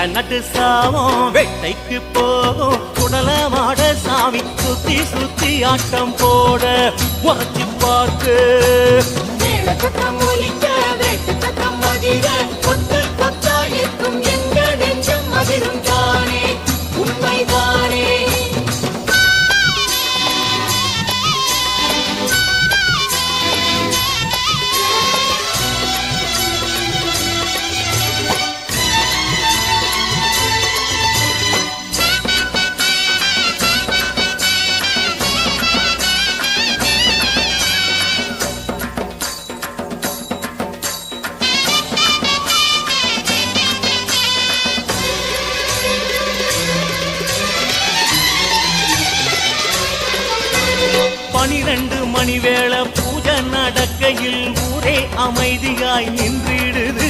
நட்டு சாவோம் வேட்டைக்கு போவோம் குடலமாட சாமி சுத்தி சுத்தி ஆட்டம் போட உரைச்சி பார்த்து கொத்து கொத்தா இருக்கும் எங்க நெஞ்சம் அதிரும் தானே உண்மைதானே. பனிரெண்டு மணி வேளை பூஜை நடக்கையில் ஊரே அமைதியாய் நின்றிடுது.